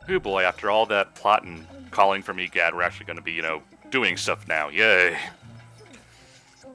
Oh boy, after all that plot and calling from EGAD, we're actually going to be, doing stuff now. Yay.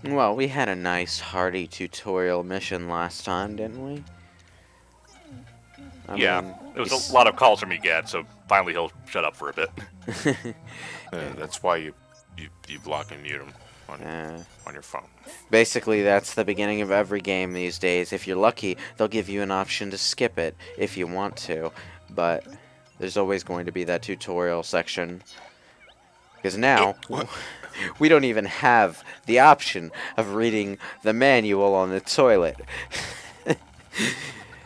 Well, we had a nice hearty tutorial mission last time, didn't we? I mean, it was a lot of calls from EGAD, so finally he'll shut up for a bit. That's why you block and mute him on your phone. Basically, that's the beginning of every game these days. If you're lucky, they'll give you an option to skip it if you want to, but there's always going to be that tutorial section. Because now, we don't even have the option of reading the manual on the toilet.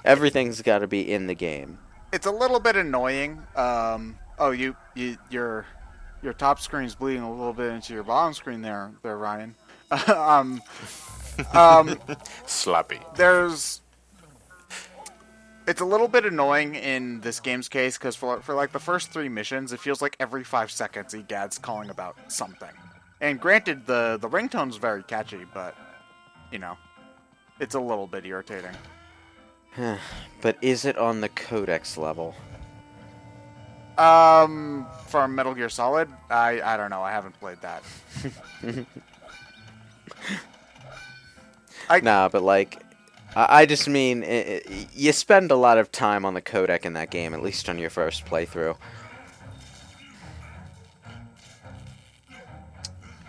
Everything's got to be in the game. It's a little bit annoying. Your top screen's bleeding a little bit into your bottom screen there, Ryan. Sloppy. It's a little bit annoying in this game's case because for like the first 3 missions, it feels like every 5 seconds EGAD's calling about something. And granted, the ringtone's very catchy, but it's a little bit irritating. But is it on the codex level? For Metal Gear Solid, I don't know. I haven't played that. Nah, but like, I just mean, you spend a lot of time on the codec in that game, at least on your first playthrough.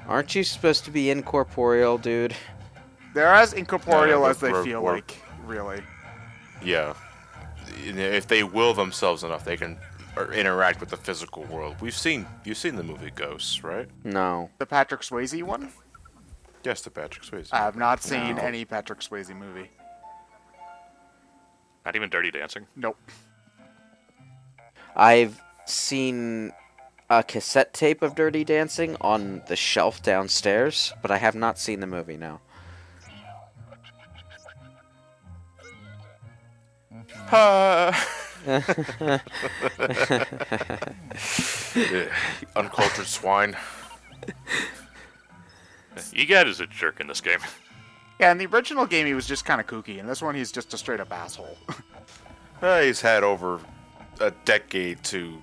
Aren't you supposed to be incorporeal, dude? They're as incorporeal as they feel like, really. Yeah. If they will themselves enough, they can interact with the physical world. You've seen the movie Ghosts, right? No. The Patrick Swayze one? Yes, the Patrick Swayze. I have not seen any Patrick Swayze movie. Not even Dirty Dancing? Nope. I've seen a cassette tape of Dirty Dancing on the shelf downstairs, but I have not seen the movie, no. Uncultured swine. EGAD is a jerk in this game. Yeah, in the original game he was just kind of kooky. In this one he's just a straight up asshole. He's had over a decade to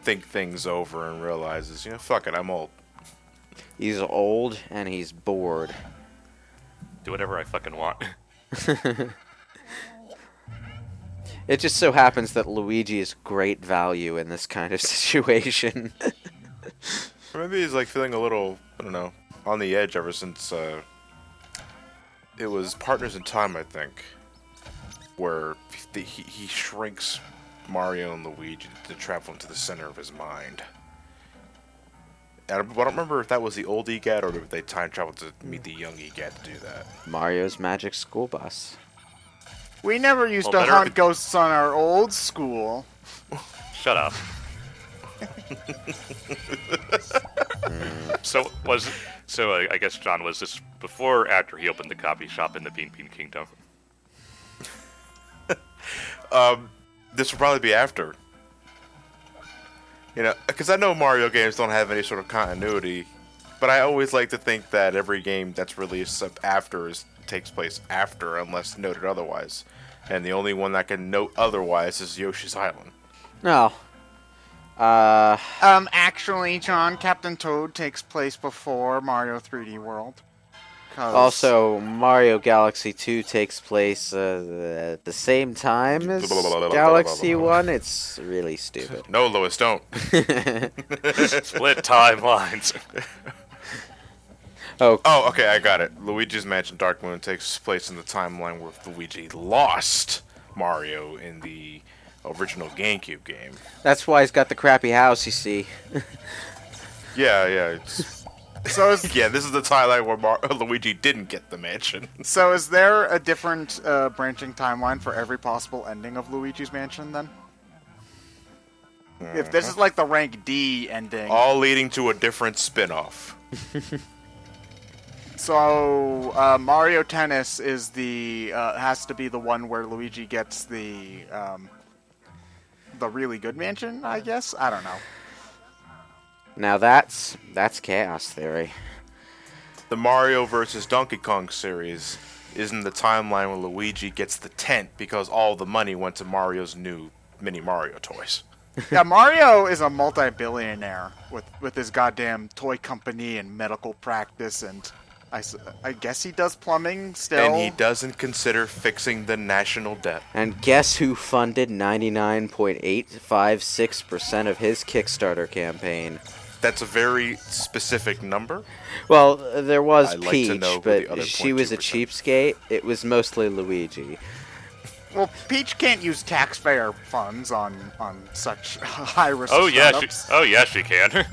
think things over and realizes, fuck it, I'm old. He's old and he's bored. Do whatever I fucking want. It just so happens that Luigi is great value in this kind of situation. Or maybe he's like feeling a little, I don't know, on the edge ever since it was Partners in Time, I think, where he shrinks Mario and Luigi to travel into the center of his mind. I don't remember if that was the old EGAD or if they time traveled to meet the young EGAD to do that. Mario's Magic School Bus. We never used to hunt ghosts on our old school. Shut up. I guess, John, was this before or after he opened the copy shop in the Bean Bean Kingdom? This will probably be after. Because I know Mario games don't have any sort of continuity, but I always like to think that every game that's released after takes place after, unless noted otherwise. And the only one that can note otherwise is Yoshi's Island. No. Actually, John, Captain Toad takes place before Mario 3D World. Also, Mario Galaxy 2 takes place at the same time as Galaxy 1. It's really stupid. No, Lois, don't. Split timelines. Oh, okay, I got it. Luigi's Mansion Dark Moon takes place in the timeline where Luigi lost Mario in the original GameCube game. That's why he's got the crappy house, you see. Yeah. So yeah, this is the timeline where Luigi didn't get the mansion. So is there a different branching timeline for every possible ending of Luigi's Mansion, then? If this is like the rank D ending... All leading to a different spin-off. So, Mario Tennis is has to be the one where Luigi gets the really good mansion, I guess? I don't know. Now that's chaos theory. The Mario vs. Donkey Kong series is in the timeline where Luigi gets the tent because all the money went to Mario's new mini Mario toys. Yeah, Mario is a multi-billionaire with his goddamn toy company and medical practice, and I guess he does plumbing still. And he doesn't consider fixing the national debt. And guess who funded 99.856% of his Kickstarter campaign? That's a very specific number. Well, there was I'd like to Peach, know who the but other she was a 0.2%. cheapskate. It was mostly Luigi. Well, Peach can't use taxpayer funds on such high-risk Oh yeah, startups. she can.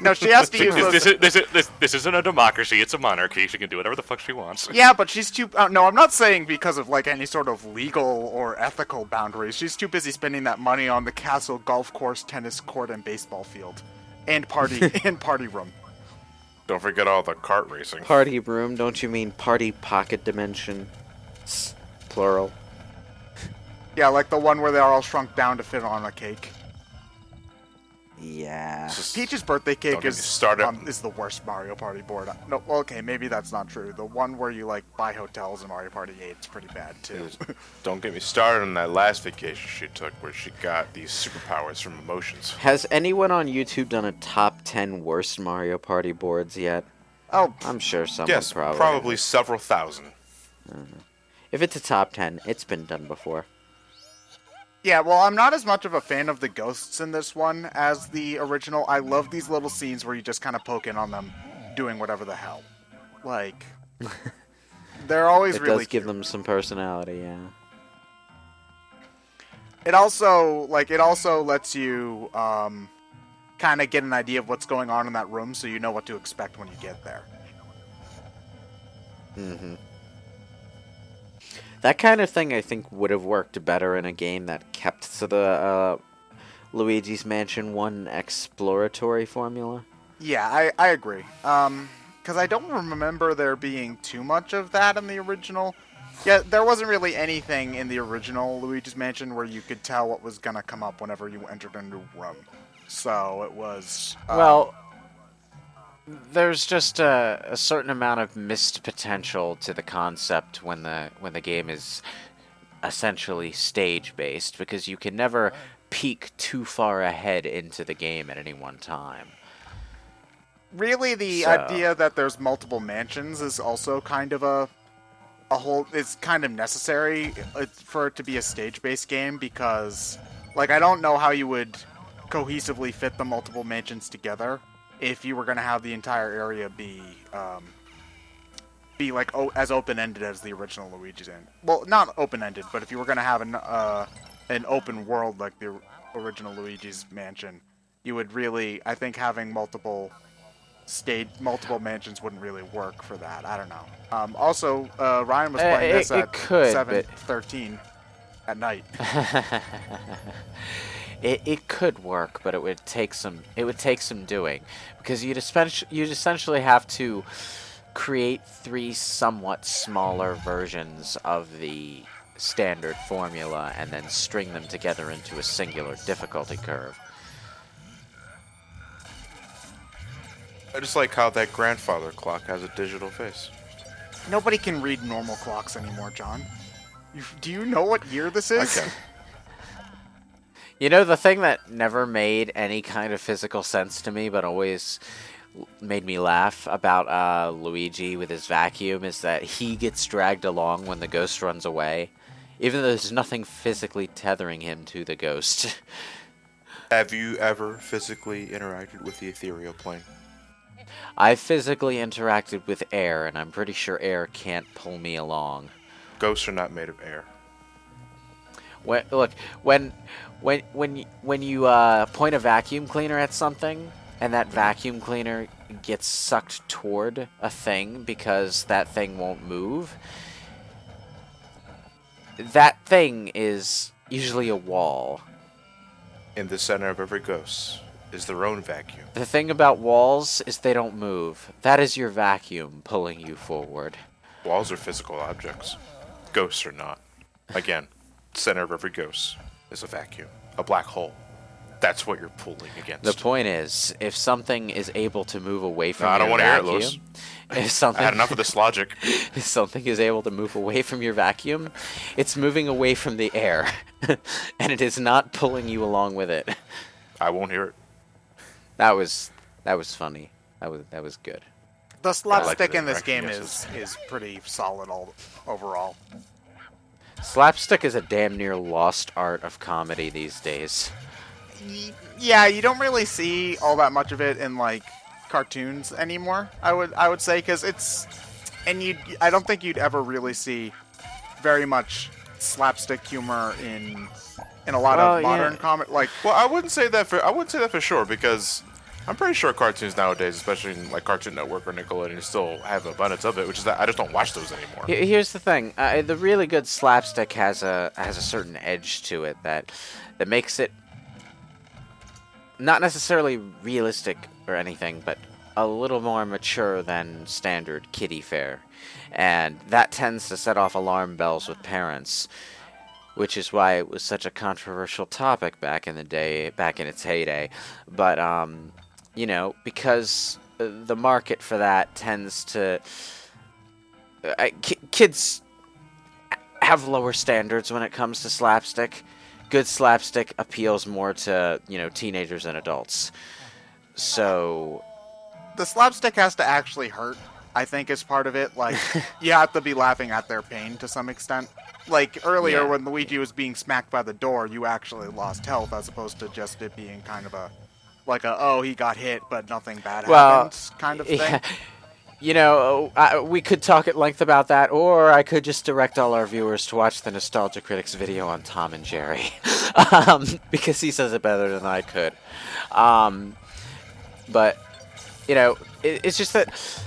No, she has to use those. This isn't a democracy; it's a monarchy. She can do whatever the fuck she wants. Yeah, but she's too. No, I'm not saying because of like any sort of legal or ethical boundaries. She's too busy spending that money on the castle, golf course, tennis court, and baseball field, and party room. Don't forget all the kart racing. Party room, don't you mean party pocket dimension? Plural. Yeah, like the one where they're all shrunk down to fit on a cake. Yeah. Peach's birthday Don't cake get me is started. is the worst Mario Party board. No, well, okay, maybe that's not true. The one where you like buy hotels in Mario Party 8 is pretty bad too. Don't get me started on that last vacation she took where she got these superpowers from emotions. Has anyone on YouTube done a top 10 worst Mario Party boards yet? Oh, I'm sure someone Yes, probably several thousand. If it's a top 10, it's been done before. yeah. Well, I'm not as much of a fan of the ghosts in this one as the original. I love these little scenes where you just kind of poke in on them, doing whatever the hell. Like, they're always It really does give cute. them some personality, yeah. It also lets you kind of get an idea of what's going on in that room, so you know what to expect when you get there. Mm-hmm. That kind of thing, I think, would have worked better in a game that kept to the Luigi's Mansion 1 exploratory formula. Yeah, I agree. Because I don't remember there being too much of that in the original. Yeah, there wasn't really anything in the original Luigi's Mansion where you could tell what was gonna come up whenever you entered a new room. So it was. Well, there's just a certain amount of missed potential to the concept when the game is essentially stage-based, because you can never peek too far ahead into the game at any one time. really, the So- idea that there's multiple mansions is also kind of a whole. It's kind of necessary for it to be a stage-based game because, like, I don't know how you would cohesively fit the multiple mansions together if you were going to have the entire area be like as open-ended as the original Luigi's End. Well, not open-ended, but if you were going to have an open world like the original Luigi's Mansion, you would really, I think, having multiple mansions wouldn't really work for that. I don't know. Also, Ryan was playing this it at could, but- 7:13 at night. It could work, but it would take some doing, because you'd essentially have to create 3 somewhat smaller versions of the standard formula and then string them together into a singular difficulty curve. I just like how that grandfather clock has a digital face. Nobody can read normal clocks anymore, John. Do you know what year this is? I can. You know, the thing that never made any kind of physical sense to me, but always made me laugh about Luigi with his vacuum, is that he gets dragged along when the ghost runs away, even though there's nothing physically tethering him to the ghost. Have you ever physically interacted with the ethereal plane? I physically interacted with air, and I'm pretty sure air can't pull me along. Ghosts are not made of air. When you point a vacuum cleaner at something, and that vacuum cleaner gets sucked toward a thing because that thing won't move, that thing is usually a wall. In the center of every ghost is their own vacuum. The thing about walls is they don't move. That is your vacuum pulling you forward. Walls are physical objects. Ghosts are not. Again, center of every ghost is a vacuum. A black hole. That's what you're pulling against. The point is, if something is able to move away from No, I don't your wanna hear it, vacuum, Lewis. if something I had enough of this logic. if something is able to move away from your vacuum, it's moving away from the air, and it is not pulling you along with it. I won't hear it. That was funny. That was good. The slapstick the in this direction, game yes, is pretty solid overall. Slapstick is a damn near lost art of comedy these days. Yeah, you don't really see all that much of it in like cartoons anymore. I would say because I don't think you'd ever really see very much slapstick humor in a lot of modern comic. Like, Well, I wouldn't say that for sure, because I'm pretty sure cartoons nowadays, especially in like Cartoon Network or Nickelodeon, still have abundance of it. Which is that I just don't watch those anymore. Here's the thing: the really good slapstick has a certain edge to it that makes it not necessarily realistic or anything, but a little more mature than standard kiddie fare, and that tends to set off alarm bells with parents, which is why it was such a controversial topic back in its heyday. But because the market for that tends to kids have lower standards when it comes to slapstick. Good slapstick appeals more to teenagers and adults. So the slapstick has to actually hurt, I think, is part of it. Like, you have to be laughing at their pain to some extent. Like, earlier when Luigi was being smacked by the door, you actually lost health, as opposed to just it being kind of oh, he got hit, but nothing bad happened kind of thing. Yeah. We could talk at length about that, or I could just direct all our viewers to watch the Nostalgia Critics video on Tom and Jerry, because he says it better than I could. But it's just that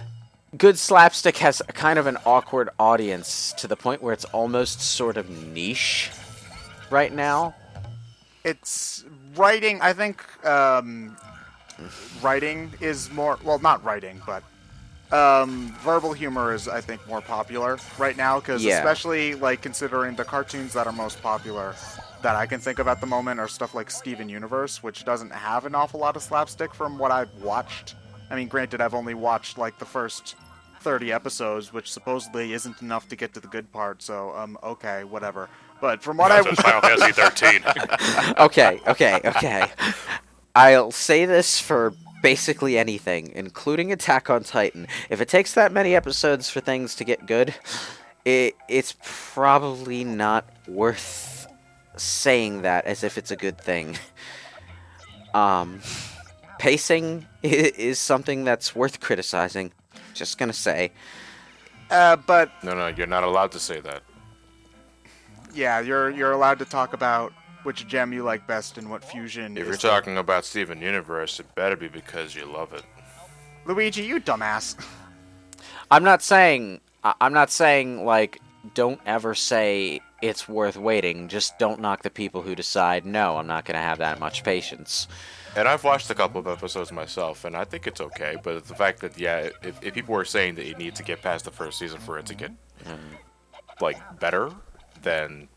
good slapstick has kind of an awkward audience to the point where it's almost sort of niche right now. It's writing, I think, writing is more, well, not writing, but verbal humor is, I think, more popular right now, because especially, like, considering the cartoons that are most popular that I can think of at the moment are stuff like Steven Universe, which doesn't have an awful lot of slapstick from what I've watched. I mean, granted, I've only watched, like, the first 30 episodes, which supposedly isn't enough to get to the good part, so, okay, whatever. But from what Final Fantasy 13. Okay. I'll say this for basically anything, including Attack on Titan. If it takes that many episodes for things to get good, it's probably not worth saying that as if it's a good thing. Pacing is something that's worth criticizing. Just gonna say. but No, you're not allowed to say that. yeah, you're allowed to talk about which gem you like best and what fusion. If you're talking about Steven Universe, it better be because you love it. Luigi, you dumbass. I'm not saying like don't ever say it's worth waiting. Just don't knock the people who decide no, I'm not gonna have that much patience. And I've watched a couple of episodes myself, and I think it's okay. But the fact that if people were saying that you need to get past the first season for it to get better, then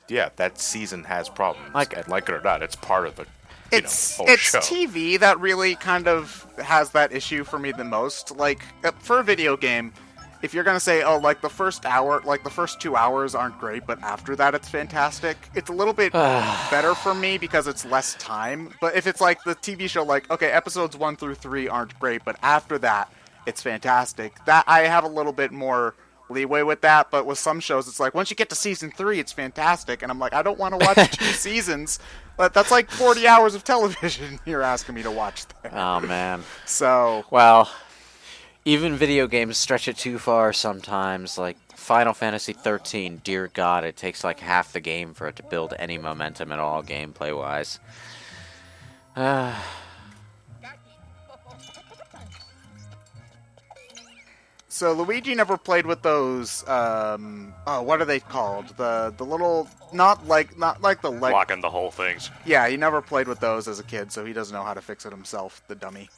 yeah, that season has problems. And like it or not, it's part of the whole show. TV that really kind of has that issue for me the most. Like, for a video game, if you're gonna say, oh, like the first hour, like the first 2 hours aren't great, but after that it's fantastic, it's a little bit better for me because it's less time. But if it's like the TV show, like, okay, episodes 1 through 3 aren't great, but after that it's fantastic, that I have a little bit more leeway with that. But with some shows, it's like, once you get to season 3, it's fantastic, and I'm like, I don't want to watch 2 seasons. But that's like 40 hours of television you're asking me to watch there. Oh man. So well, even video games stretch it too far sometimes. Like Final Fantasy 13, dear God, it takes like half the game for it to build any momentum at all, gameplay wise. So Luigi never played with those. What are they called? The little not like the leg. Blocking the whole things. Yeah, he never played with those as a kid, so he doesn't know how to fix it himself. The dummy.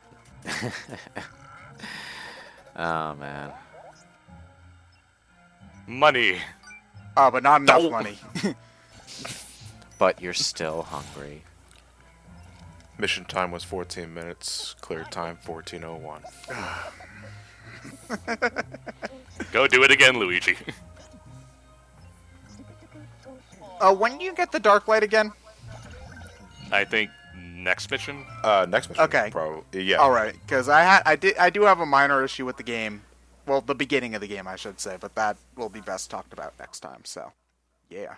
Oh man. Money. Oh, but not enough money. But you're still hungry. Mission time was 14 minutes. Clear time 14:01. Go do it again, Luigi. When do you get the dark light again? I think next mission. Next mission. Okay. Probably. Yeah. All right, because I do have a minor issue with the game. Well, the beginning of the game, I should say, but that will be best talked about next time. So, yeah.